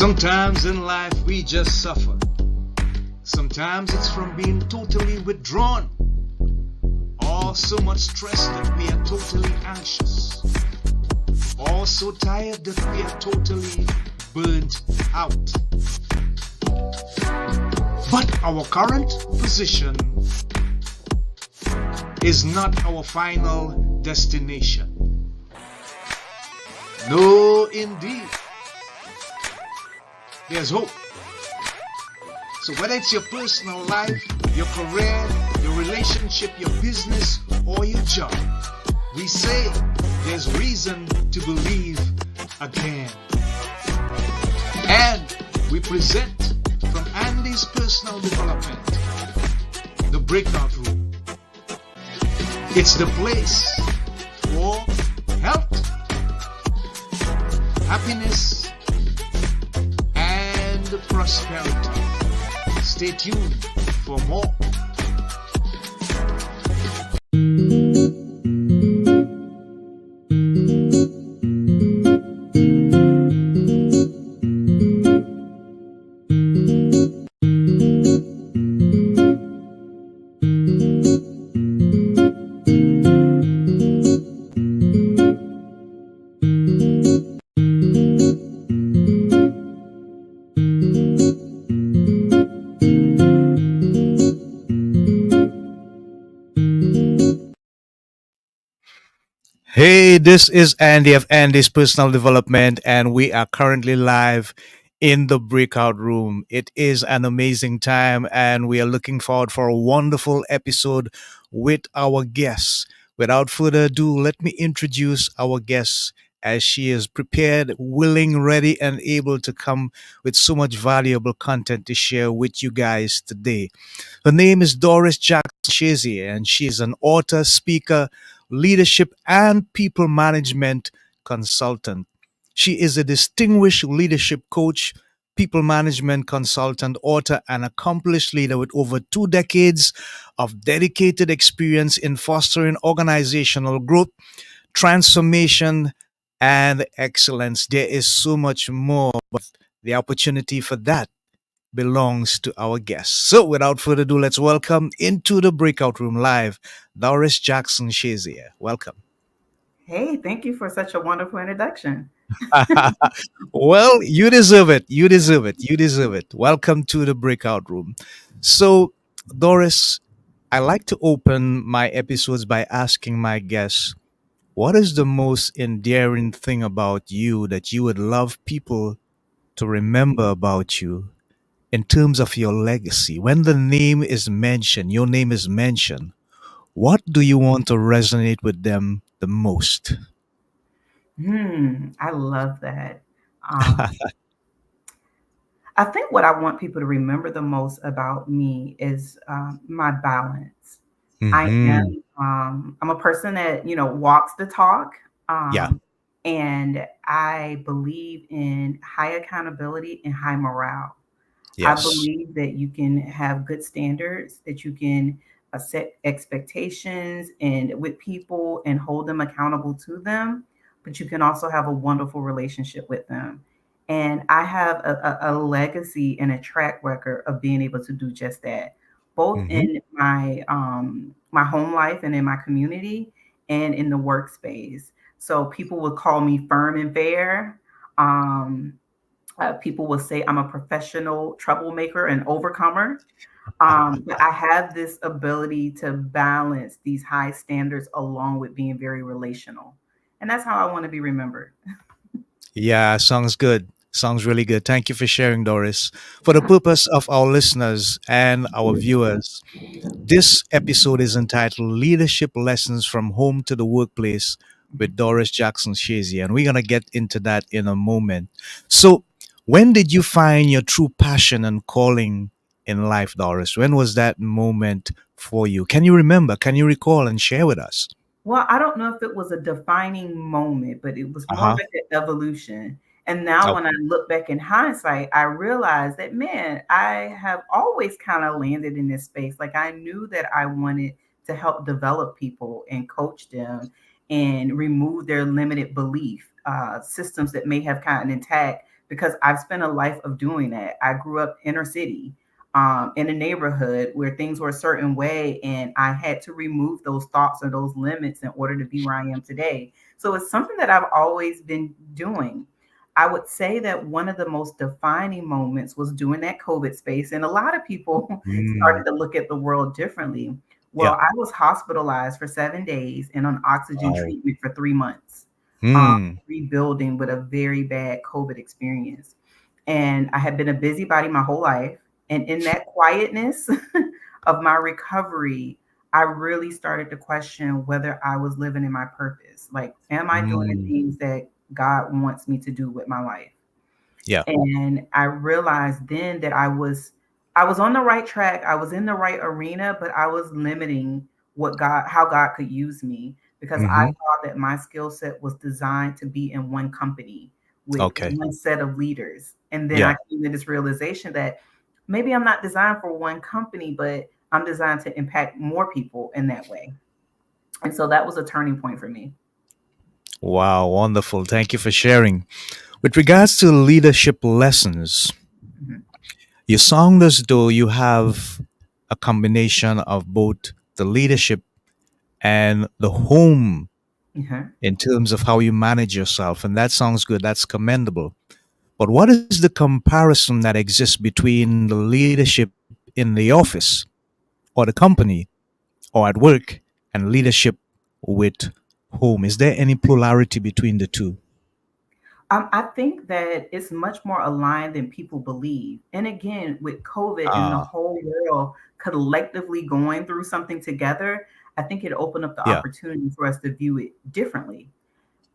Sometimes in life we just suffer. Sometimes it's from being totally withdrawn, or so much stress that we are totally anxious, or so tired that we are totally burnt out. But our current position is not our final destination. No, indeed. There's hope. So whether it's your personal life, your career, your relationship, your business, or your job, we say there's reason to believe again. And we present from Andy's personal development, the breakout room. It's the place for health, happiness, and prosperity. Stay tuned for more. Hey, this is Andy of Andy's Personal Development, and we are currently live in the breakout room. It is an amazing time, and we are looking forward for a wonderful episode with our guests. Without further ado, let me introduce our guest as she is prepared, willing, ready, and able to come with so much valuable content to share with you guys today. Her name is Doris Jackson-Shazier, and she is an author, speaker, leadership, and people management consultant. She is a distinguished leadership coach, people management consultant, author, and accomplished leader with over 2 decades of dedicated experience in fostering organizational growth, transformation, and excellence. There is so much more, but the opportunity for that belongs to our guests. So, without further ado, let's welcome into the breakout room live Doris Jackson-Shazier. Welcome. Hey, thank you for such a wonderful introduction. Well, you deserve it. You deserve it. You deserve it. Welcome to the breakout room. So, Doris, I like to open my episodes by asking my guests, what is the most endearing thing about you that you would love people to remember about you in terms of your legacy? When the name is mentioned, your name is mentioned, what do you want to resonate with them the most? I love that. Um, I think what I want people to remember the most about me is my balance. Hmm. I'm a person that walks the talk, Yeah. and I believe in high accountability and high morale. I Yes. believe that you can have good standards, that you can set expectations and with people and hold them accountable to them, but you can also have a wonderful relationship with them. And I have a legacy and a track record of being able to do just that, both Hmm. in my home life and in my community and in the workspace. So people would call me firm and fair. Um, People will say I'm a professional troublemaker and overcomer. But I have this ability to balance these high standards along with being very relational. And that's how I want to be remembered. Yeah, sounds good. Sounds really good. Thank you for sharing, Doris. For the purpose of our listeners and our viewers, this episode is entitled Leadership Lessons from Home to the Workplace with Doris Jackson-Shazier, and we're going to get into that in a moment. So, when did you find your true passion and calling in life, Doris? When was that moment for you? Can you remember? Can you recall and share with us? Well, I don't know if it was a defining moment, but it was Uh more huh. like an evolution. And now when I Okay. look back in hindsight, I realize that, man, I have always kind of landed in this space. Like I knew that I wanted to help develop people and coach them and remove their limited belief systems that may have gotten intact because I've spent a life of doing that. I grew up inner city, in a neighborhood where things were a certain way, and I had to remove those thoughts or those limits in order to be where I am today. So it's something that I've always been doing. I would say that one of the most defining moments was during that COVID space, and a lot of people started Mm. to look at the world differently. Well, Yeah. I was hospitalized for 7 days and on oxygen Wow. treatment for 3 months, Mm. rebuilding with a very bad COVID experience. And I had been a busybody my whole life. And in that quietness of my recovery, I really started to question whether I was living in my purpose. Like, am I doing the Mm. things that God wants me to do with my life? Yeah. And I realized then that I was on the right track. I was in the right arena, but I was limiting how God could use me, because I Hmm. thought that my skill set was designed to be in one company with Okay. one set of leaders. And then I Yeah. came to this realization that maybe I'm not designed for one company, but I'm designed to impact more people in that way. And so that was a turning point for me. Wow. Wonderful. Thank you for sharing. With regards to leadership lessons, Mhm. you sound as though you have a combination of both the leadership and the home Mhm. in terms of how you manage yourself. And that sounds good. That's commendable. But what is the comparison that exists between the leadership in the office or the company or at work and leadership with home? Is there any plurality between the two? I think that it's much more aligned than people believe. And again, with COVID and the Ah, whole world collectively going through something together, I think it opened up the yeah. opportunity for us to view it differently.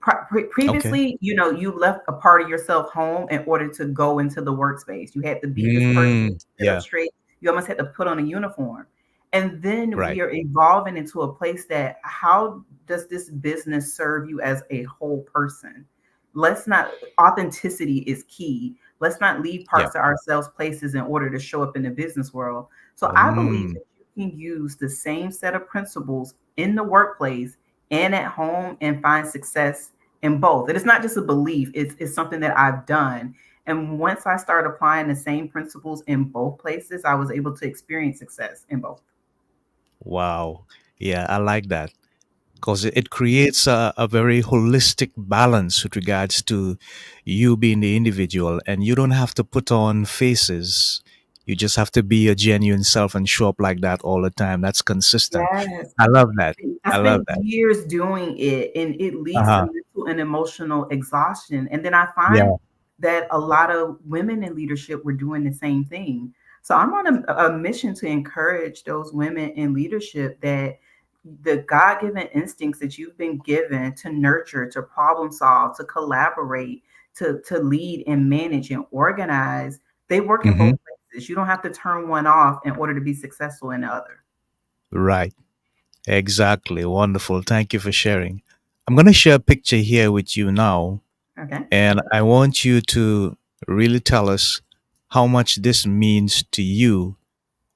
Okay. Previously, you left a part of yourself home in order to go into the workspace. You had to be this person, sit up Yeah. straight. You almost had to put on a uniform. And then Right. we are evolving into a place that, how does this business serve you as a whole person? Let's not, authenticity is key. Let's not leave Yeah. parts of ourselves places in order to show up in the business world. So I believe Mm, that you can use the same set of principles in the workplace and at home and find success in both. And it's not just a belief, it's something that I've done. And once I started applying the same principles in both places, I was able to experience success in both. wow. Yeah, I like that because it creates a very holistic balance with regards to you being the individual, and you don't have to put on faces. You just have to be your genuine self and show up like that all the time. That's consistent. Yes. I love that. I I love spent that. years doing it, and it leads to Uh-huh. mental and emotional exhaustion. And then I find Yeah. that a lot of women in leadership were doing the same thing. So I'm on a mission to encourage those women in leadership that the God-given instincts that you've been given to nurture, to problem solve, to collaborate, to lead and manage and organize, they work in both Hmm. places. You don't have to turn one off in order to be successful in the other. Right. Exactly. Wonderful. Thank you for sharing. I'm going to share a picture here with you now, Okay. and I want you to really tell us how much this means to you.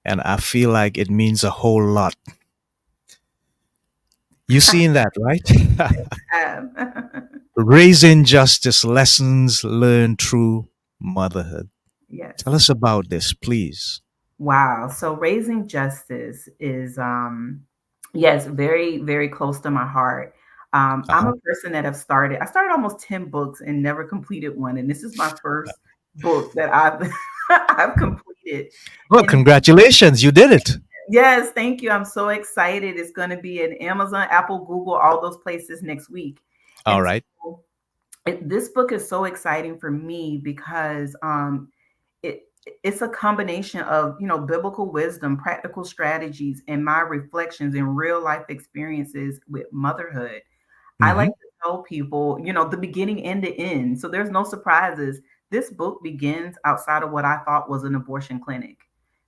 And I feel like it means a whole lot. You seen that, right? Raising justice lessons learned through motherhood. Tell Yes. us about this, please. Wow. So raising justice is, yes, very, very close to my heart. Uh I'm huh. a person that I started almost 10 books and never completed one. And this is my first book that I've I've completed. Well, And congratulations, you did it. yes, thank you. I'm so excited. It's going to be in Amazon, Apple, Google, all those places next week. All And right. so this book is so exciting for me because it it's a combination of, biblical wisdom, practical strategies, and my reflections and real life experiences with motherhood. I like Mm-hmm. to tell people, the beginning and the end. So there's no surprises. This book begins outside of what I thought was an abortion clinic.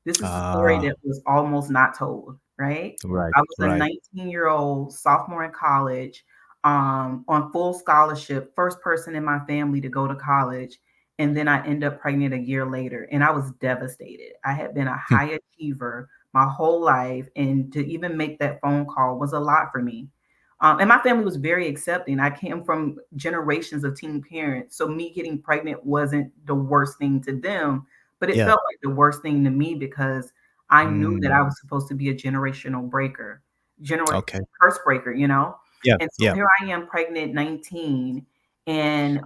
This is a story Ah, that was almost not told, right? right, I was a right. 19-year-old sophomore in college, on full scholarship, first person in my family to go to college. And then I end up pregnant a year later. And I was devastated. I had been a Hmm. high achiever my whole life. And to even make that phone call was a lot for me. And my family was very accepting. I came from generations of teen parents. So me getting pregnant wasn't the worst thing to them, but it Yeah. felt like the worst thing to me because I knew that I Mm. was supposed to be a generational breaker, Okay. curse breaker, you know? Yeah. And so Yeah. here I am pregnant, 19. And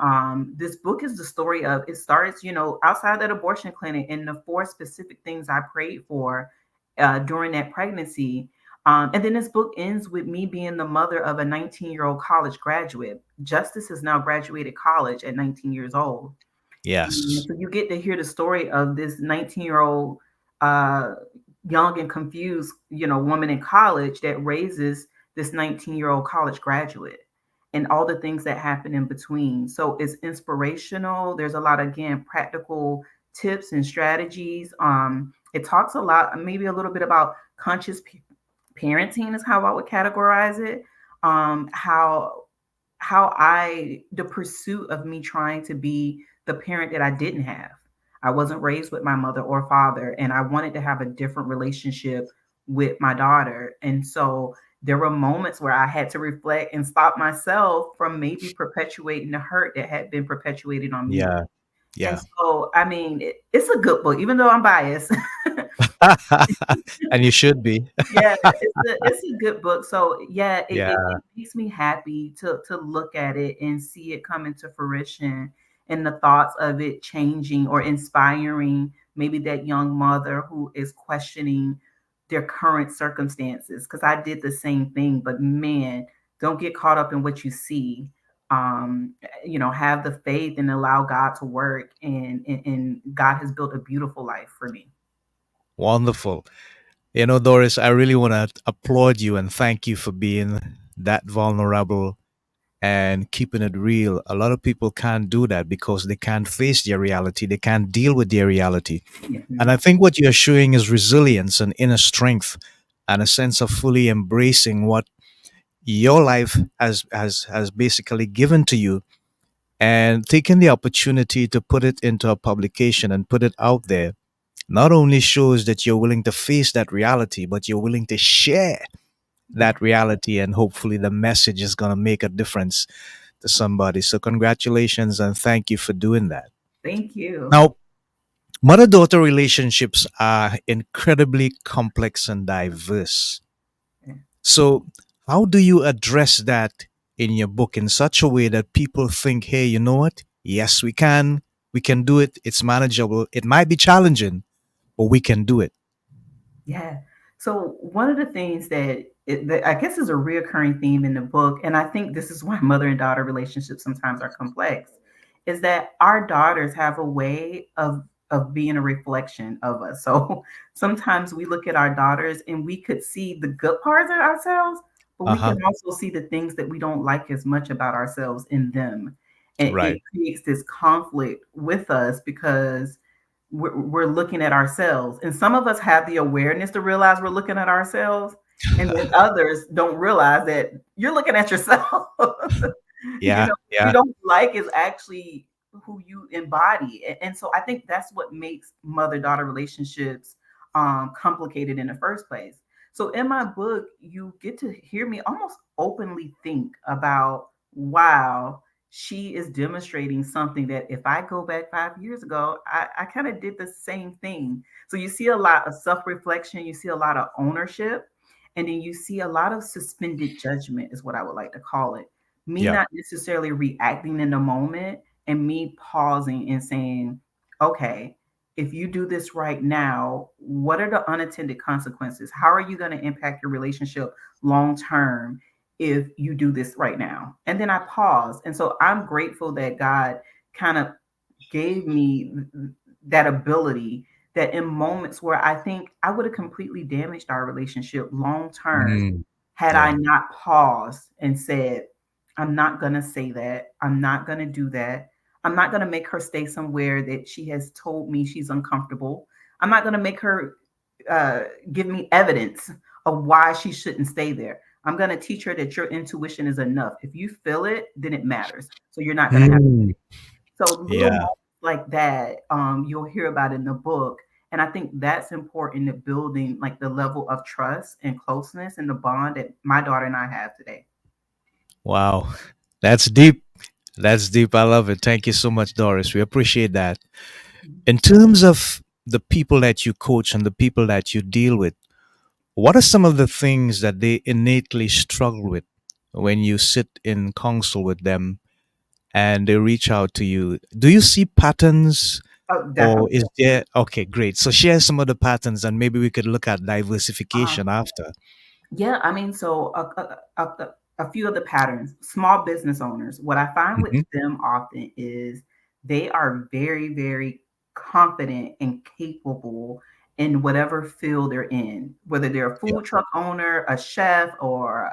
this book is the story of it starts, outside that abortion clinic and the four specific things I prayed for during that pregnancy. And then this book ends with me being the mother of a 19-year-old college graduate. Justice has now graduated college at 19 years old. And Yes. so you get to hear the story of this 19-year-old uh, young and confused, woman in college that raises this 19-year-old college graduate and all the things that happen in between. So it's inspirational. There's a lot, again, practical tips and strategies. It talks a lot, maybe a little bit about conscious parenting is how I would categorize it. How I the pursuit of me trying to be the parent that I didn't have. I wasn't raised with my mother or father, and I wanted to have a different relationship with my daughter. And so there were moments where I had to reflect and stop myself from maybe perpetuating the hurt that had been perpetuated on me. Yeah. And Yeah. so, I mean, it's a good book, even though I'm biased. And you should be. Yeah, it's a good book. So yeah, it Yeah. makes me happy to look at it and see it come into fruition and the thoughts of it changing or inspiring maybe that young mother who is questioning their current circumstances. Because I did the same thing, but man, don't get caught up in what you see. Have the faith and allow God to work, and God has built a beautiful life for me. Wonderful. Doris, I really want to applaud you and thank you for being that vulnerable and keeping it real. A lot of people can't do that because they can't face their reality. They can't deal with their reality. And I Mhm. think what you're showing is resilience and inner strength and a sense of fully embracing what your life has basically given to you and taking the opportunity to put it into a publication and put it out there not only shows that you're willing to face that reality, but you're willing to share Yeah. that reality, and hopefully the message is going to make a difference to somebody. So, congratulations and thank you for doing that. Thank you. Now, mother daughter relationships are incredibly complex and diverse. Yeah. So, how do you address that in your book in such a way that people think, hey, you know what? Yes, we can do it. It's manageable. It might be challenging, but we can do it. Yeah. So one of the things that I guess is a reoccurring theme in the book, and I think this is why mother and daughter relationships sometimes are complex, is that our daughters have a way of being a reflection of us. So sometimes we look at our daughters and we could see the good parts of ourselves, but Uh we can huh. also see the things that we don't like as much about ourselves in them. And Right. it creates this conflict with us because we're looking at ourselves, and some of us have the awareness to realize we're looking at ourselves, and then others don't realize that you're looking at yourself. Yeah. You Yeah. don't like is actually who you embody. And so I think that's what makes mother-daughter relationships complicated in the first place. So in my book, you get to hear me almost openly think about, wow, she is demonstrating something that if I go back 5 years ago, I kind of did the same thing. So you see a lot of self-reflection, you see a lot of ownership, and then you see a lot of suspended judgment, is what I would like to call it. Me Yeah. not necessarily reacting in the moment, and me pausing and saying, okay, if you do this right now, what are the unintended consequences? How are you going to impact your relationship long term if you do this right now? And then I pause. And so I'm grateful that God kind of gave me that ability, that in moments where I think I would have completely damaged our relationship long term Mm. had I Yeah. not paused and said, I'm not going to say that. I'm not going to do that. I'm not going to make her stay somewhere that she has told me she's uncomfortable. I'm not going to make her uh, give me evidence of why she shouldn't stay there. I'm going to teach her that your intuition is enough. If you feel it, then it matters. So you're not going to have. Mm. So little Yeah. moments like that, you'll hear about in the book. And I think that's important to building like the level of trust and closeness and the bond that my daughter and I have today. Wow. That's deep. That's deep. I love it. Thank you so much, Doris. We appreciate that. In terms of the people that you coach and the people that you deal with, what are some of the things that they innately struggle with when you sit in counsel with them and they reach out to you? Do you see patterns, Oh, or definitely. is there? Okay, great. So share some of the patterns and maybe we could look at Um, diversification after. yeah, I mean, so a few of the patterns, small business owners, what I find with Hmm. them often is they are very, very confident and capable in whatever field they're in, whether they're a Yeah. food truck owner, a chef, or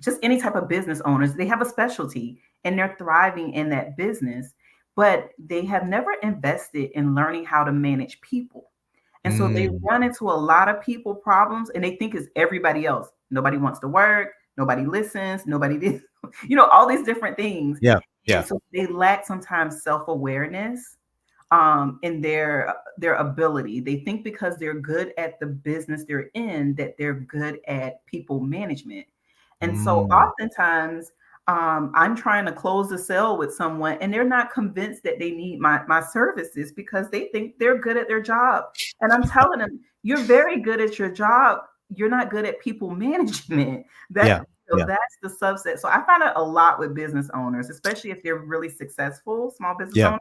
just any type of business owners. They have a specialty and they're thriving in that business, but they have never invested in learning how to manage people. And so they Mm, run into a lot of people problems and they think it's everybody else. Nobody wants to work, nobody listens, nobody did, all these different things. yeah. And Yeah. so they lack sometimes self-awareness in their ability. They think because they're good at the business they're in that they're good at people management. And so Mm, oftentimes I'm trying to close the sale with someone and they're not convinced that they need my services because they think they're good at their job. And I'm telling them, you're very good at your job. You're not good at people management. yeah. That Yeah. that's the subset. So I find it a lot with business owners, especially if they're really successful, small business Yeah. owners.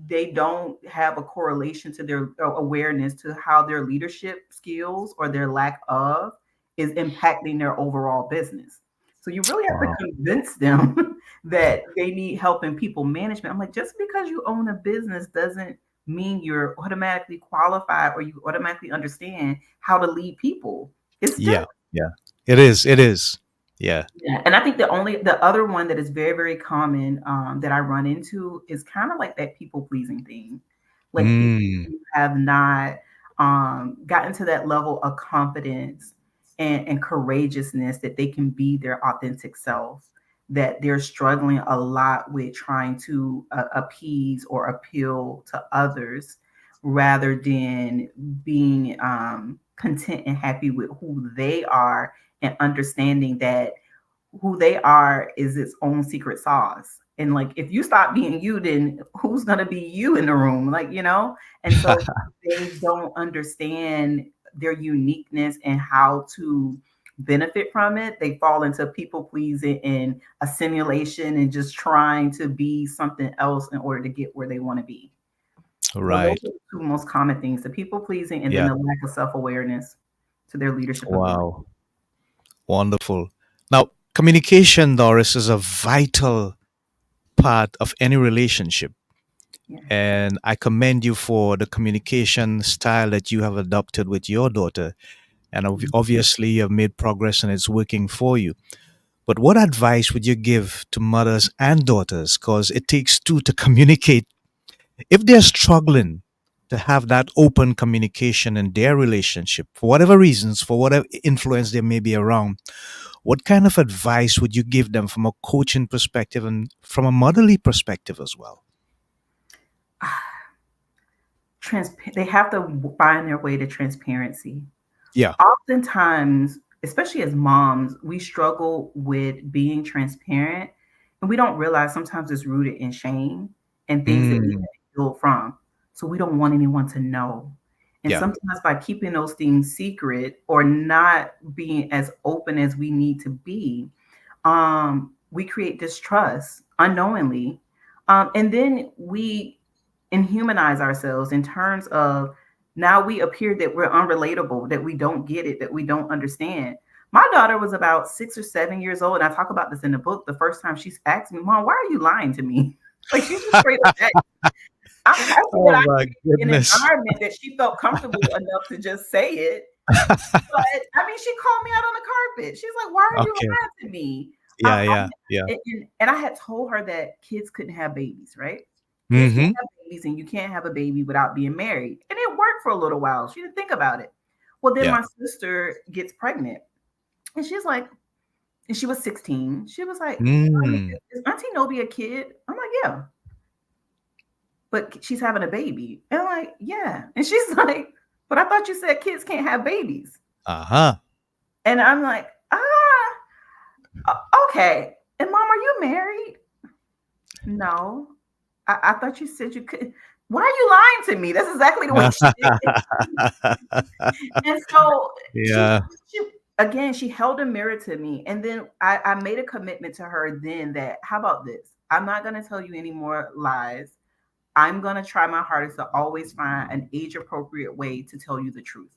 They don't have a correlation to their awareness to how their leadership skills or their lack of is impacting their overall business. So you really have to Wow. convince them that they need help in people management. I'm like, just because you own a business doesn't mean you're automatically qualified or you automatically understand how to lead people. It's Yeah. different. Yeah. It is. It is. Yeah. Yeah, and I think the other one that is very, very common, that I run into is kind of like that people pleasing thing. Like people Mm, who have not gotten to that level of confidence and courageousness that they can be their authentic self, that they're struggling a lot with trying to appease or appeal to others rather than being content and happy with who they are and understanding that who they are is its own secret sauce. And like if you stop being you, then who's gonna be you in the room? And so they don't understand their uniqueness and how to benefit from it. They fall into people pleasing and a simulation and just trying to be something else in order to get where they want to be. So those right. are the two most common things: the people pleasing and then Yeah. the lack of self-awareness to their leadership ability. Wow. Wonderful. Now, communication, Doris, is a vital part of any relationship. Yes. And I commend you for the communication style that you have adopted with your daughter. And obviously, you have made progress and it's working for you. But what advice would you give to mothers and daughters? Because it takes two to communicate. If they're struggling to have that open communication in their relationship, for whatever reasons, for whatever influence there may be around, what kind of advice would you give them from a coaching perspective and from a motherly perspective as well? They have to find their way to transparency. Yeah. Oftentimes, especially as moms, we struggle with being transparent and we don't realize sometimes it's rooted in shame and things that we Mm, have healed from. So we don't want anyone to know. And yeah. sometimes by keeping those things secret or not being as open as we need to be, we create distrust unknowingly. And then we inhumanize ourselves in terms of now we appear that we're unrelatable, that we don't get it, that we don't understand. My daughter was about 6 or 7 years old, and I talk about this in the book. The first time she's asked me, "Mom, why are you lying to me?" Like she just straight up asked. I'm happy that Oh I my created an goodness. environment that she felt comfortable enough to just say it. But I mean, she called me out on the carpet. She's like, "Why are you Okay. lying to me?" Yeah, yeah, yeah. And I had told her that kids couldn't have babies, right? Kids can't Mm-hmm. have babies, and you can't have a baby without being married. And it worked for a little while. She didn't think about it. Well, then Yeah. my sister gets pregnant, and she's like, and she was 16. She was like, "Mommy, Mm. is Auntie Nobi a kid?" I'm like, "Yeah," but she's having a baby. And I'm like, "Yeah," and she's like, "But I thought you said kids can't have babies." Uh-huh. And I'm like, Okay. And mom, are you married? No. I thought you said you could. Why are you lying to me? That's exactly the way she did. And so Yeah. she again, she held a mirror to me. And then I made a commitment to her then that, how about this? I'm not going to tell you any more lies. I'm going to try my hardest to always find an age appropriate way to tell you the truth.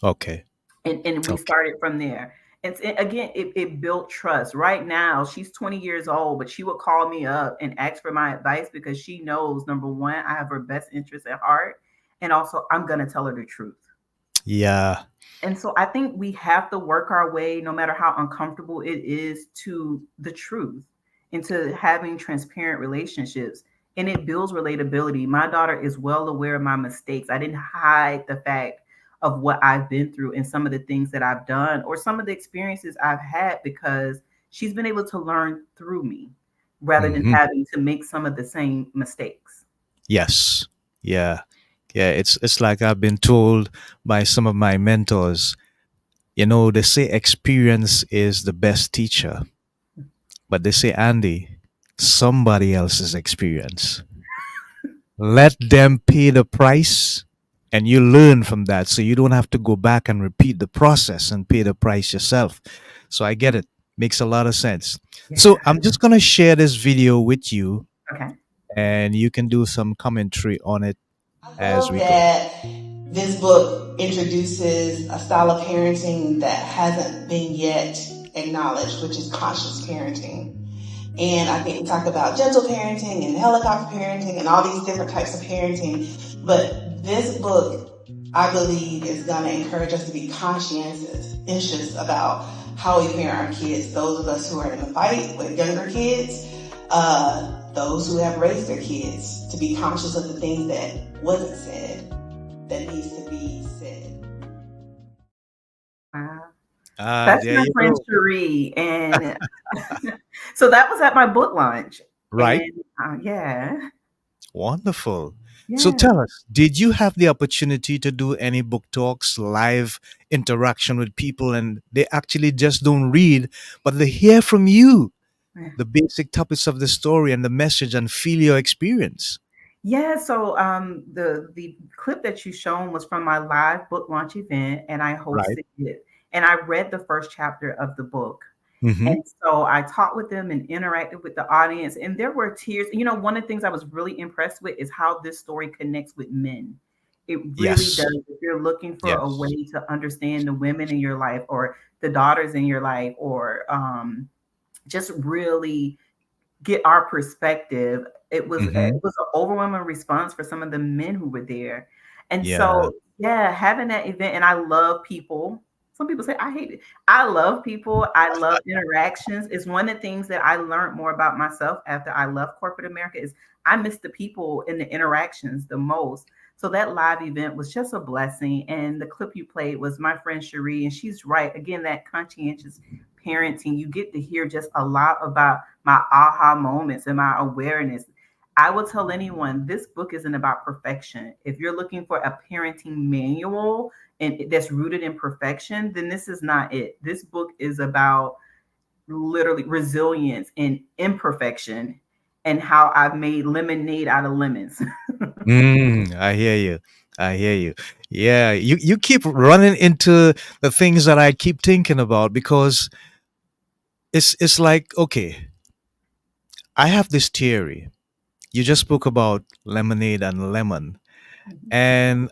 Okay. And we Okay. started from there. Again, it built trust. Right now, she's 20 years old, but she would call me up and ask for my advice because she knows, number one, I have her best interest at heart. And also, I'm going to tell her the truth. Yeah. And so I think we have to work our way, no matter how uncomfortable it is, to the truth, into having transparent relationships. And it builds relatability. My daughter is well aware of my mistakes. I didn't hide the fact of what I've been through and some of the things that I've done or some of the experiences I've had, because she's been able to learn through me rather than Hmm. having to make some of the same mistakes. Yes. Yeah. Yeah. It's like I've been told by some of my mentors. They say experience is the best teacher, but they say, Andy, somebody else's experience. Let them pay the price, and you learn from that, so you don't have to go back and repeat the process and pay the price yourself. So I get it. Makes a lot of sense. So Yeah. I'm just going to share this video with you, Okay. and you can do some commentary on it I as love we go. that this book introduces a style of parenting that hasn't been yet acknowledged, which is conscious parenting. And I think we talk about gentle parenting and helicopter parenting and all these different types of parenting. But this book, I believe, is going to encourage us to be conscientious about how we parent our kids. Those of us who are in the fight with younger kids, those who have raised their kids, to be conscious of the things that wasn't said that needs to be said. Wow. Ah, That's there my you friend go. Cherie, and so that was at my book launch, Right. and yeah, Wonderful. So yeah, tell us, did you have the opportunity to do any book talks, live interaction with people, and they actually just don't read, but they hear from you yeah. the basic topics of the story and the message and feel your experience? Yeah, so the clip that you shown was from my live book launch event, and I Right. hosted it, and I read the first chapter of the book. Mm-hmm. And so I talked with them and interacted with the audience, and there were tears. One of the things I was really impressed with is how this story connects with men. It really Yes. does. If you're looking for a Yes. way to understand the women in your life or the daughters in your life, or just really get our perspective, Mm-hmm. it was an overwhelming response for some of the men who were there. And Yeah. so, yeah, having that event, and I love people. Some people say I hate it. I love people. I love interactions. It's one of the things that I learned more about myself after I left corporate America is I miss the people and the interactions the most. So that live event was just a blessing. And the clip you played was my friend Cherie, and she's right. Again, that conscientious parenting, you get to hear just a lot about my aha moments and my awareness. I will tell anyone this book isn't about perfection. If you're looking for a parenting manual and that's rooted in perfection, then this is not it. This book is about literally resilience and imperfection and how I've made lemonade out of lemons. I hear you. I hear you. Yeah, you keep running into the things that I keep thinking about, because it's like, okay, I have this theory. You just spoke about lemonade and lemon. And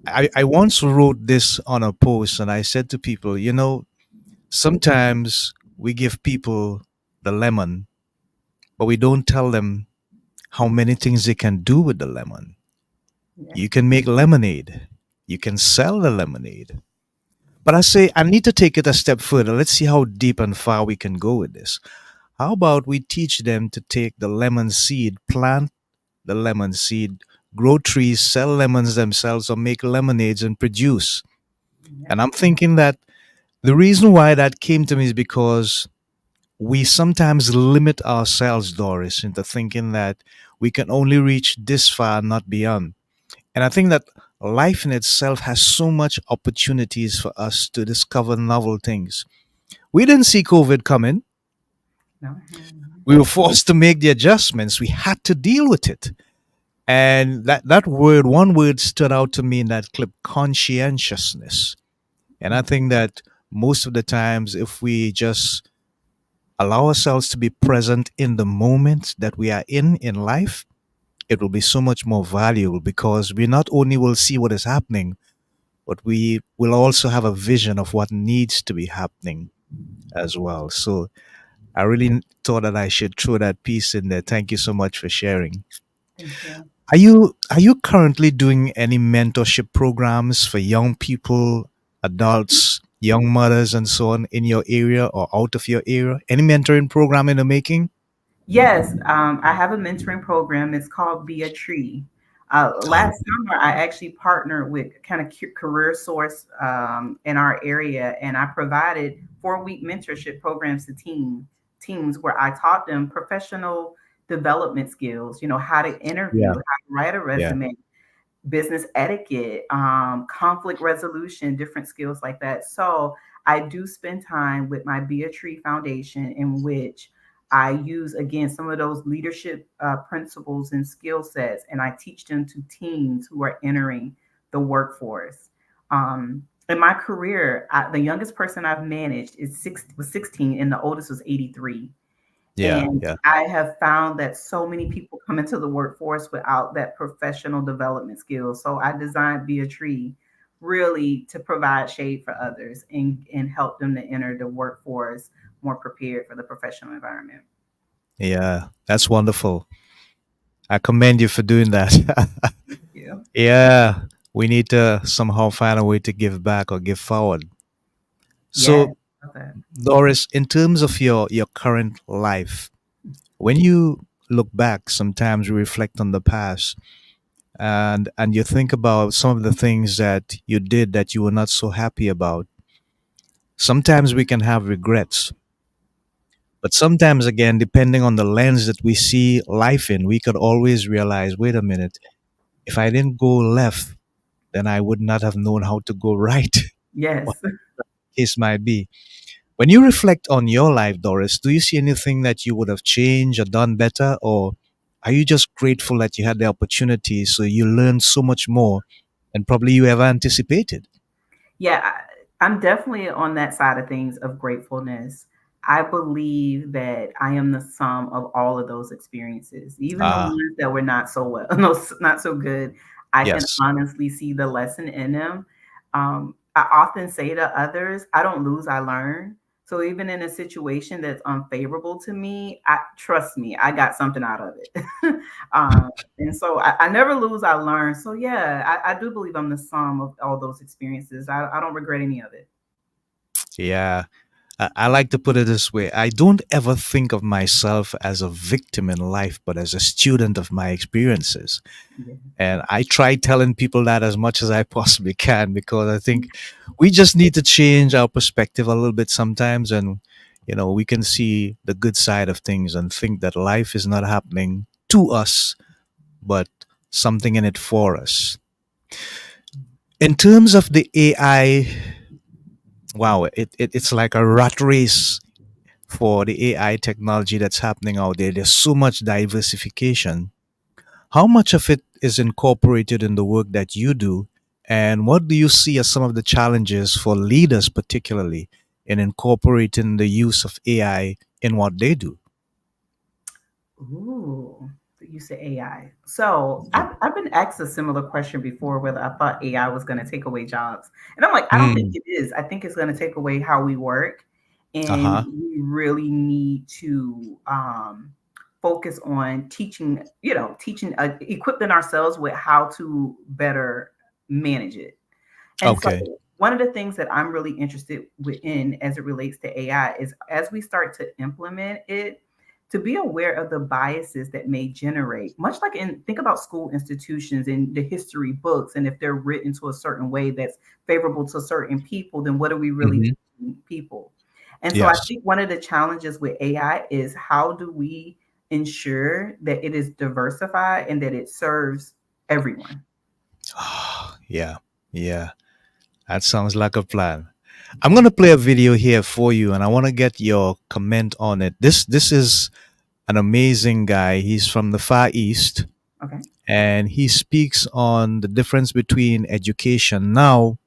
I once wrote this on a post, and I said to people, sometimes we give people the lemon, but we don't tell them how many things they can do with the lemon. Yeah, You can make lemonade, you can sell the lemonade. But I say, I need to take it a step further. Let's see how deep and far we can go with this. How about we teach them to take the lemon seed, plant the lemon seed, grow trees, sell lemons themselves, or make lemonades and produce? yeah, And I'm thinking that the reason why that came to me is because we sometimes limit ourselves, Doris, into thinking that we can only reach this far, not beyond. And I think that life in itself has so much opportunities for us to discover novel things. We didn't see COVID coming. Mhm. We were forced to make the adjustments. We had to deal with it. And that word, one word stood out to me in that clip, conscientiousness. And I think that most of the times, if we just allow ourselves to be present in the moment that we are in life, it will be so much more valuable because we not only will see what is happening, but we will also have a vision of what needs to be happening as well. So I really thought that I should throw that piece in there. Thank you so much for sharing. Thank you. Are you currently doing any mentorship programs for young people, adults, young mothers, and so on in your area or out of your area? Any mentoring program in the making? Yes, I have a mentoring program. It's called Be a Tree. Oh, Last summer, I actually partnered with kind of Career Source in our area, and I provided 4-week mentorship programs to teams where I taught them professional development skills. You know, how to interview, yeah, how to write a yeah, resume, business etiquette, conflict resolution, different skills like that. So I do spend time with my Be a Tree Foundation, in which I use again some of those leadership principles and skill sets, and I teach them to teens who are entering the workforce. In my career, the youngest person I've managed was 16, and the oldest was 83. yeah, And yeah, I have found that so many people come into the workforce without that professional development skills. So I designed Be a Tree really to provide shade for others and help them to enter the workforce more prepared for the professional environment. yeah. That's wonderful. I commend you for doing that. Thank you. Yeah, we need to somehow find a way to give back or give forward. Yes. So, Love that. Doris, in terms of your current life, when you look back, sometimes you reflect on the past and you think about some of the things that you did that you were not so happy about. Sometimes we can have regrets, but sometimes again, depending on the lens that we see life in, we could always realize, wait a minute, if I didn't go left, then I would not have known how to go right. Yes. Whatever the case might be. When you reflect on your life, Doris, do you see anything that you would have changed or done better? Or are you just grateful that you had the opportunity so you learned so much more than probably you ever anticipated? Yeah, I'm definitely on that side of things of gratefulness. I believe that I am the sum of all of those experiences, even the Ah, ones that were not so well, no, not so good. I can yes. honestly see the lesson in them. I often say to others, I don't lose, I learn. So even in a situation that's unfavorable to me, I trust me, I got something out of it. And so I never lose, I learn. So yeah, I do believe I'm the sum of all those experiences. I don't regret any of it. Yeah. I like to put it this way. I don't ever think of myself as a victim in life, but as a student of my experiences. Yeah. And I try telling people that as much as I possibly can because I think we just need to change our perspective a little bit sometimes and we can see the good side of things and think that life is not happening to us, but something in it for us. In terms of the AI, wow, it's like a rat race for the AI technology that's happening out there. There's so much diversification. How much of it is incorporated in the work that you do? And what do you see as some of the challenges for leaders, particularly in incorporating the use of AI in what they do? Ooh, you said AI. So Yeah. I've been asked a similar question before, whether I thought AI was going to take away jobs. And I'm like, I don't think Mm. it is. I think it's going to take away how we work. Uh And huh. we really need to focus on teaching, teaching, equipping ourselves with how to better manage it. And so Okay. one of the things that I'm really interested in as it relates to AI is, as we start to implement it, to be aware of the biases that may generate, much like think about school institutions and the history books, and if they're written to a certain way that's favorable to certain people, then what are we really Hmm. teaching people? And so I Yes. think one of the challenges with AI is, how do we ensure that it is diversified and that it serves everyone? Yeah. Yeah. That sounds like a plan. I'm gonna play a video here for you, and I want to get your comment on it. This is an amazing guy. He's from the Far East, Okay. and he speaks on the difference between education now,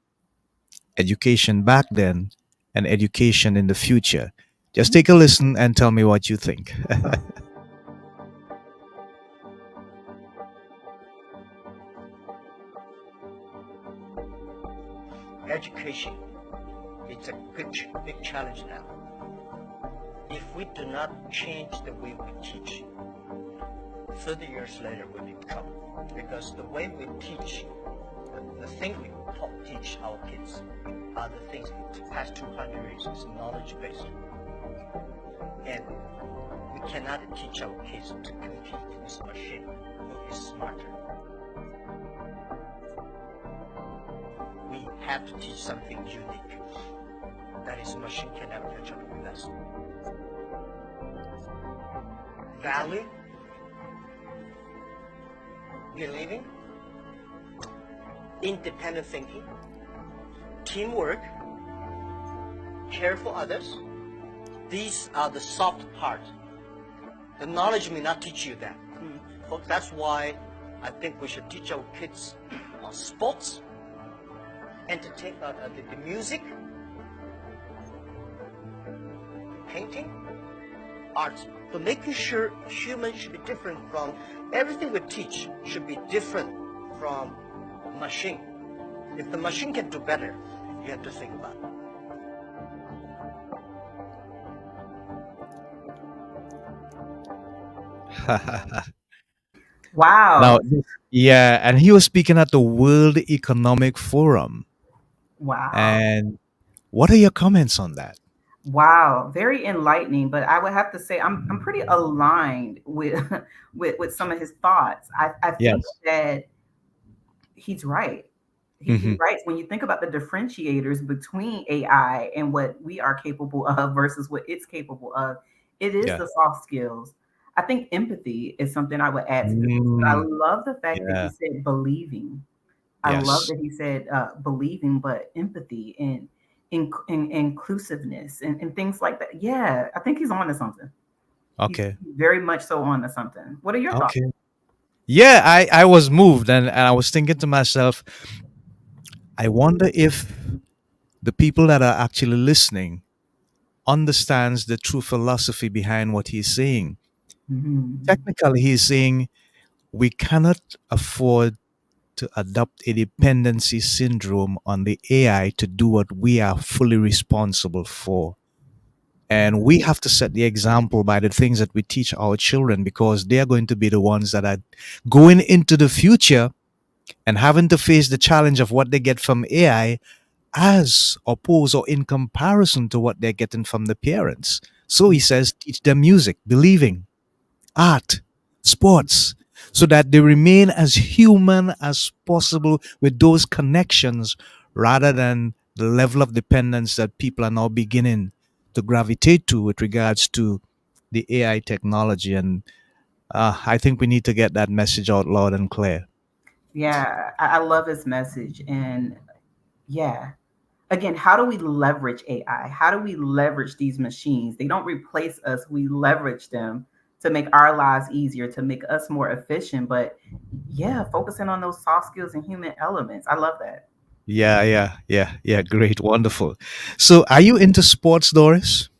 education back then, and education in the future. Just take a listen and tell me what you think. Education, it's a big challenge now. If we do not change the way we teach, 30 years later we'll be in trouble. Because the way we teach, the thing we teach our kids are the things the past 200 years is knowledge-based. And we cannot teach our kids to compete with machine who is smarter. We have to teach something unique. That is, machine can never catch up with us. Value, believing, independent thinking, teamwork, care for others. These are the soft part. The knowledge may not teach you that. That's why I think we should teach our kids sports, the music, painting, arts. But making sure humans should be different from everything we teach should be different from machine. If the machine can do better, you have to think about it. Now, Wow. yeah, and he was speaking at the World Economic Forum. Wow. And what are your comments on that? Wow. Very enlightening. But I would have to say I'm pretty aligned with with some of his thoughts. I think Yes. that he's right. He's Hmm. right. When you think about the differentiators between AI and what we are capable of versus what it's capable of, it is Yeah. the soft skills. I think empathy is something I would add to the mix. But I Mm, love the fact that he yeah. said believing. I love Yes. that he said believing, but empathy and inclusiveness and things like that. Yeah, I think he's on to something. He's Okay. very much so on to something. What are your thoughts? Okay. Yeah, I was moved, and I was thinking to myself, I wonder if the people that are actually listening understands the true philosophy behind what he's saying. Mhm. Technically, he's saying we cannot afford to adopt a dependency syndrome on the AI to do what we are fully responsible for. And we have to set the example by the things that we teach our children because they are going to be the ones that are going into the future and having to face the challenge of what they get from AI as opposed or in comparison to what they're getting from the parents. So he says, teach them music, believing, art, sports, so that they remain as human as possible with those connections rather than the level of dependence that people are now beginning to gravitate to with regards to the AI technology. And I think we need to get that message out loud and clear. Yeah, I love his message. And yeah, again, how do we leverage AI? How do we leverage these machines? They don't replace us, we leverage them to make our lives easier, to make us more efficient. But yeah, focusing on those soft skills and human elements. I love that. Yeah, yeah, yeah, yeah. Great, wonderful. So, are you into sports, Doris?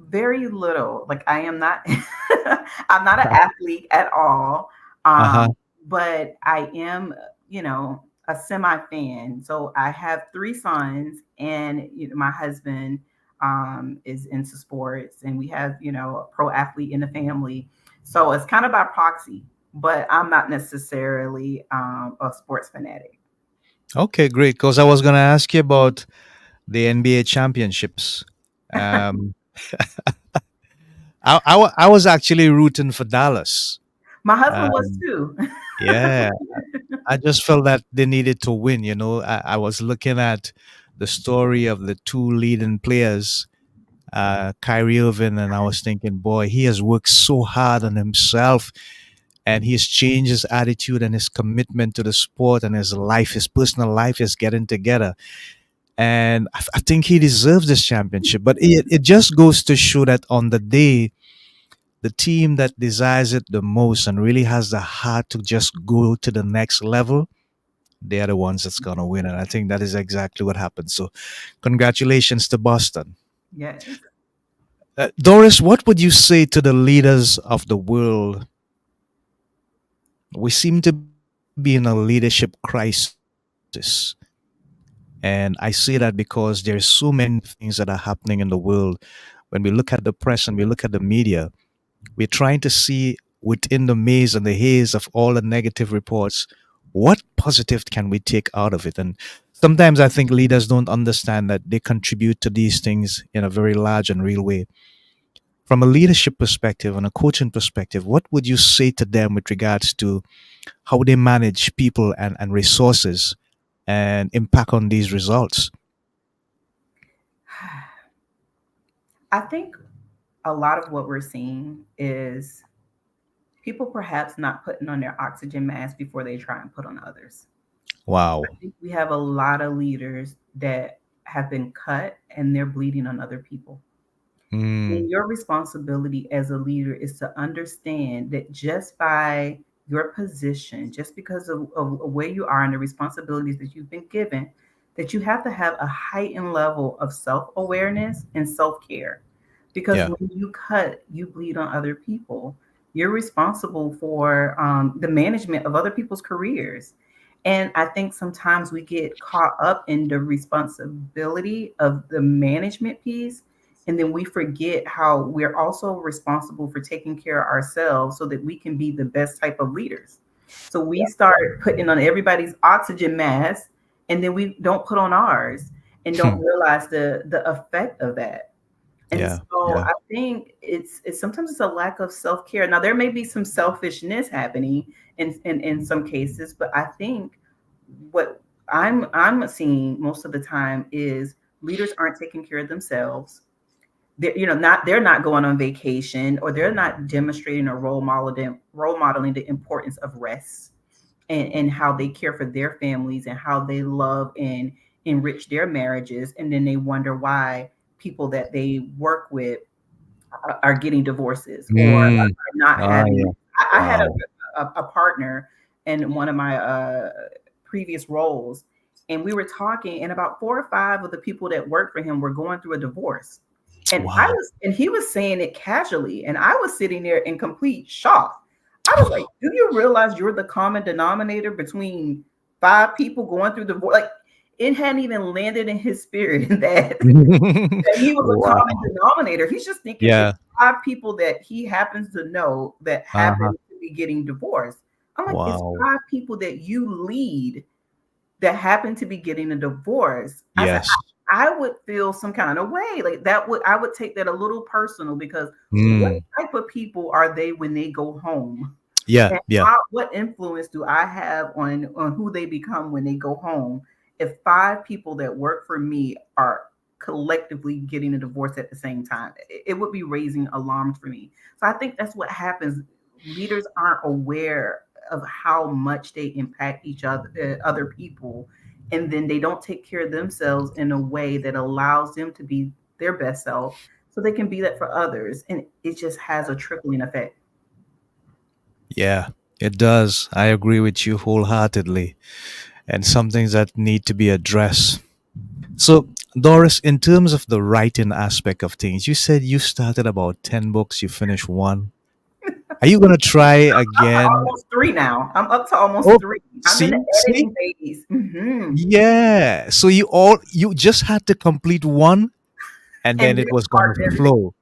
Very little. Like I am not I'm not an athlete at all. Uh huh. But I am, a semi fan. So I have three sons and my husband is into sports and we have, a pro athlete in the family. So it's kind of by proxy, but I'm not necessarily a sports fanatic. Okay, great. Because I was going to ask you about the NBA championships. Um, I was actually rooting for Dallas. My husband was Um, too. yeah, I just felt that they needed to win. I was looking at the story of the two leading players, Kyrie Irving, and I was thinking, boy, he has worked so hard on himself and he's changed his attitude and his commitment to the sport and his life, his personal life is getting together. And I think he deserves this championship. But it just goes to show that on the day, the team that desires it the most and really has the heart to just go to the next level, they are the ones that's going to win. And I think that is exactly what happened. So, congratulations to Boston. Yes. Doris, what would you say to the leaders of the world? We seem to be in a leadership crisis. And I say that because there's so many things that are happening in the world. When we look at the press and we look at the media, we're trying to see within the maze and the haze of all the negative reports, what positive can we take out of it? And sometimes I think leaders don't understand that they contribute to these things in a very large and real way. From a leadership perspective and a coaching perspective, what would you say to them with regards to how they manage people and resources and impact on these results? I think a lot of what we're seeing is people perhaps not putting on their oxygen mask before they try and put on others. I Wow. think we have a lot of leaders that have been cut and they're bleeding on other people. And Mm, your responsibility as a leader is to understand that just by your position, just because of where you are and the responsibilities that you've been given, that you have to have a heightened level of self awareness and self care. Because yeah. when you cut, you bleed on other people. You're responsible for the management of other people's careers. And I think sometimes we get caught up in the responsibility of the management piece, and then we forget how we're also responsible for taking care of ourselves so that we can be the best type of leaders. So we start putting on everybody's oxygen mask, and then we don't put on ours and don't realize the effect of that. And Yeah. so Yeah. I think it's sometimes it's a lack of self-care. Now there may be some selfishness happening in some cases, but I think what I'm seeing most of the time is leaders aren't taking care of themselves. They're not going on vacation, or they're not demonstrating or role modeling the importance of rest, and how they care for their families and how they love and enrich their marriages, and then they wonder why people that they work with are getting divorces or Mm. are not Ah, yeah. having. I had Wow. a partner in one of my previous roles, and we were talking, and about 4 or 5 of the people that worked for him were going through a divorce. Wow. And he was saying it casually, and I was sitting there in complete shock. I was like, "Do you realize you're the common denominator between 5 people going through divorce?" Like, it hadn't even landed in his spirit that he was a common Wow. denominator. He's just thinking it's Yeah. 5 people that he happens to know that Uh-huh. happen to be getting divorced. I'm like, it's Wow. 5 people that you lead that happen to be getting a divorce. I said, Yes. I would feel some kind of way. Like I would take that a little personal, because what Mm. type of people are they when they go home? Yeah. And Yeah. what influence do I have on who they become when they go home? If 5 people that work for me are collectively getting a divorce at the same time, it would be raising alarms for me. So I think that's what happens. Leaders aren't aware of how much they impact each other, other people, and then they don't take care of themselves in a way that allows them to be their best self, so they can be that for others, and it just has a trickling effect. Yeah. It does. I agree with you wholeheartedly. And some things that need to be addressed. So, Doris, in terms of the writing aspect of things, you said you started about 10 books, you finished one. Are you going to try Up to again? almost 3 now. I'm up to almost Oh, 3. I'm in the see? editing phase. Mhm. Yeah. So you just had to complete one and And then then it was going start to everything. flow.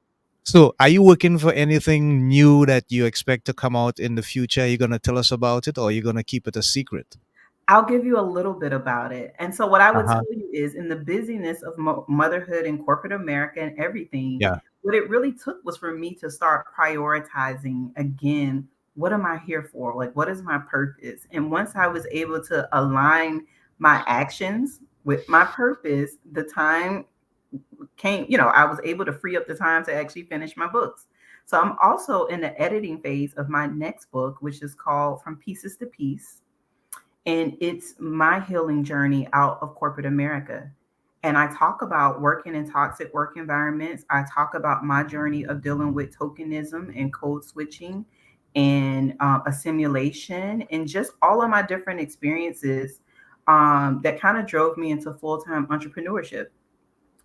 So, are you working for anything new that you expect to come out in the future? Are you going to tell us about it or are you going to keep it a secret? I'll give you a little bit about it. And so, what I would Uh-huh. tell you is, in the busyness of motherhood and corporate America and everything, Yeah. what it really took was for me to start prioritizing again. What am I here for? Like, what is my purpose? And once I was able to align my actions with my purpose, the time came, I was able to free up the time to actually finish my books. So I'm also in the editing phase of my next book, which is called From Pieces to Peace. And it's my healing journey out of corporate America. And I talk about working in toxic work environments. I talk about my journey of dealing with tokenism and code switching and assimilation and just all of my different experiences that kind of drove me into full time entrepreneurship.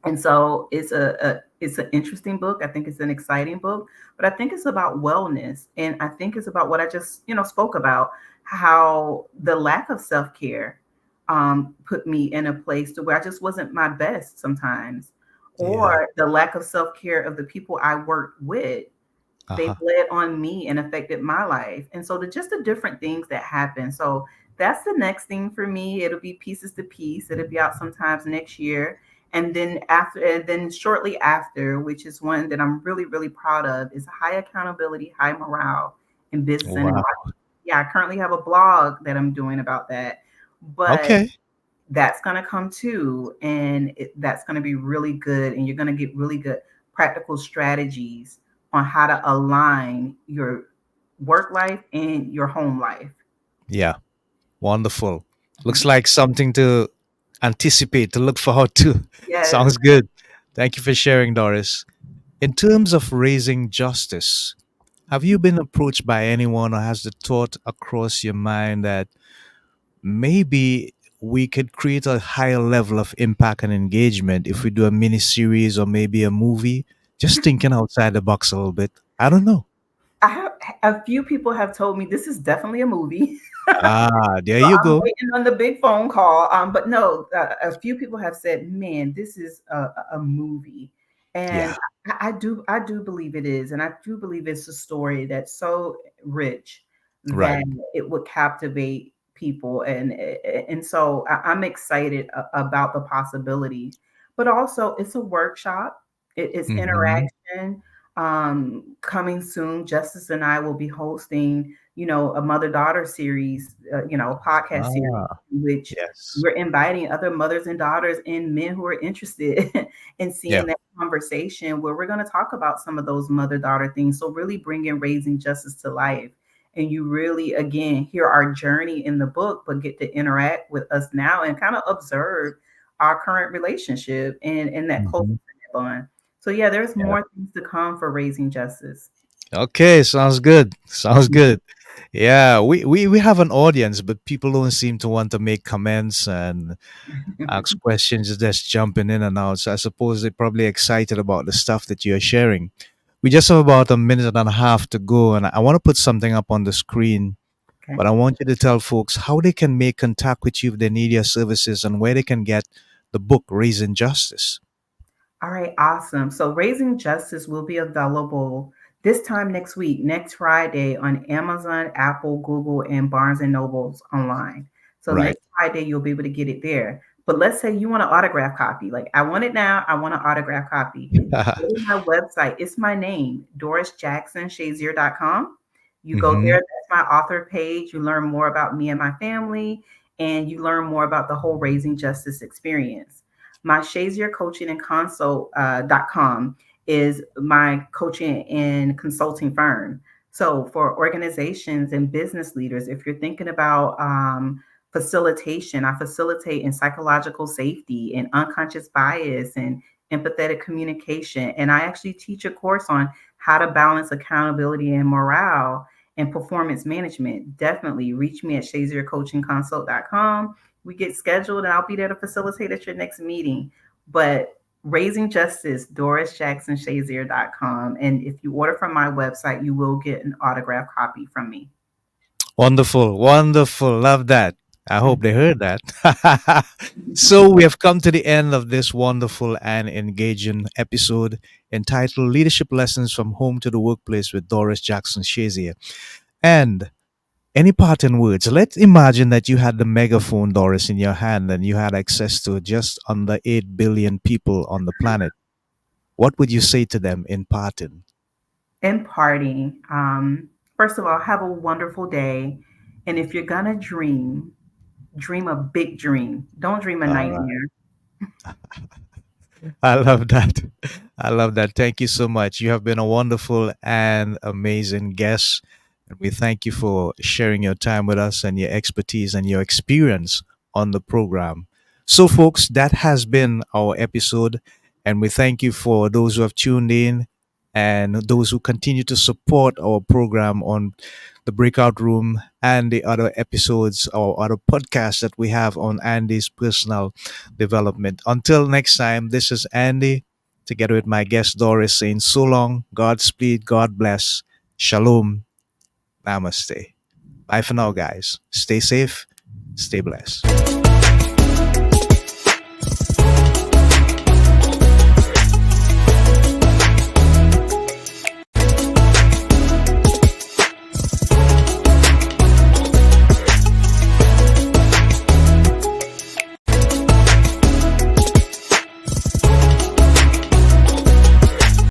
And so it's an interesting book. I think it's an exciting book, but I think it's about wellness, and I think it's about what I just spoke about, how the lack of self care put me in a place to where I just wasn't my best sometimes, Yeah. or the lack of self care of the people I worked with, they Uh-huh. bled on me and affected my life. And so just the different things that happen. So that's the next thing for me. It'll be Pieces to Piece. It'll be out sometimes next year. And then shortly after, which is one that I'm really, really proud of, is High Accountability, High Morale in Business and in Wow. Life. Yeah, I currently have a blog that I'm doing about that. But Okay. that's going to come too. And that's going to be really good. And you're going to get really good practical strategies on how to align your work life and your home life. Yeah. Wonderful. Looks like something to anticipate, to look forward to. Yes. Sounds good. Thank you for sharing, Doris. In terms of raising justice, have you been approached by anyone, or has the thought across your mind that maybe we could create a higher level of impact and engagement if we do a mini series or maybe a movie? Just thinking outside the box a little bit. I don't know. I have a few people have told me this is definitely a movie. Ah, there So you I'm go. waiting on the big phone call. But no, a few people have said, "Man, this is a movie," and Yeah. I do believe it is, and I do believe it's a story that's so rich Right. that it would captivate people, and so I'm excited about the possibilities. But also, it's a workshop. It's Hmm. interaction. Coming soon, Justice and I will be hosting a mother daughter series, a podcast series, Ah, in which yes. we're inviting other mothers and daughters and men who are interested in Yeah. seeing that conversation where we're going to talk about some of those mother daughter things. So, really bringing raising justice to life. And you really, again, hear our journey in the book, but get to interact with us now and kind of observe our current relationship and that close Hmm. bond. So, yeah, there's Yeah. more things to come for raising justice. Okay, sounds good. Sounds good. Yeah, we have an audience, but people don't seem to want to make comments and ask questions, just jumping in and out. So I suppose they're probably excited about the stuff that you're sharing. We just have about a minute and a half to go, and I want to put something up on the screen, Okay. but I want you to tell folks how they can make contact with you if they need your services and where they can get the book, Raising Justice. All right, awesome. So Raising Justice will be available this time next week, next Friday on Amazon, Apple, Google, and Barnes and Nobles online. So Right. next Friday you'll be able to get it there. But let's say you want an autograph copy. Like I want it now, I want an autograph copy. Go to my website. It's my name, DorisJackson-Shazier.com. You go Hmm. there, that's my author page. You learn more about me and my family, and you learn more about the whole Raising Justice experience. My Shazier Coaching and Consult.com is my coaching and consulting firm. So for organizations and business leaders, if you're thinking about facilitation, I facilitate in psychological safety and unconscious bias and empathetic communication. And I actually teach a course on how to balance accountability and morale and performance management. Definitely reach me at shaziercoachingconsult.com. We get scheduled and I'll be there to facilitate at your next meeting. But Raising Justice, DorisJacksonShazier.com. And if you order from my website, you will get an autograph copy from me. Wonderful, wonderful. Love that. I hope Mhm. they heard that. So, we have come to the end of this wonderful and engaging episode entitled Leadership Lessons from Home to the Workplace with Doris Jackson Shazier. And any parting words? Let's imagine that you had the megaphone, Doris, in your hand and you had access to just under 8 billion people on the planet. What would you say to them in parting? In parting, first of all, have a wonderful day. And if you're going to dream a big dream. Don't dream a All right. nightmare. I love that. I love that. Thank you so much. You have been a wonderful and amazing guest. And we thank you for sharing your time with us and your expertise and your experience on the program. So, folks, that has been our episode. And we thank you for those who have tuned in and those who continue to support our program on the Breakout Room and the other episodes or other podcasts that we have on Andy's personal development. Until next time, this is Andy together with my guest Doris saying so long, Godspeed, God bless, Shalom, Namaste. Bye for now, guys. Stay safe, stay blessed.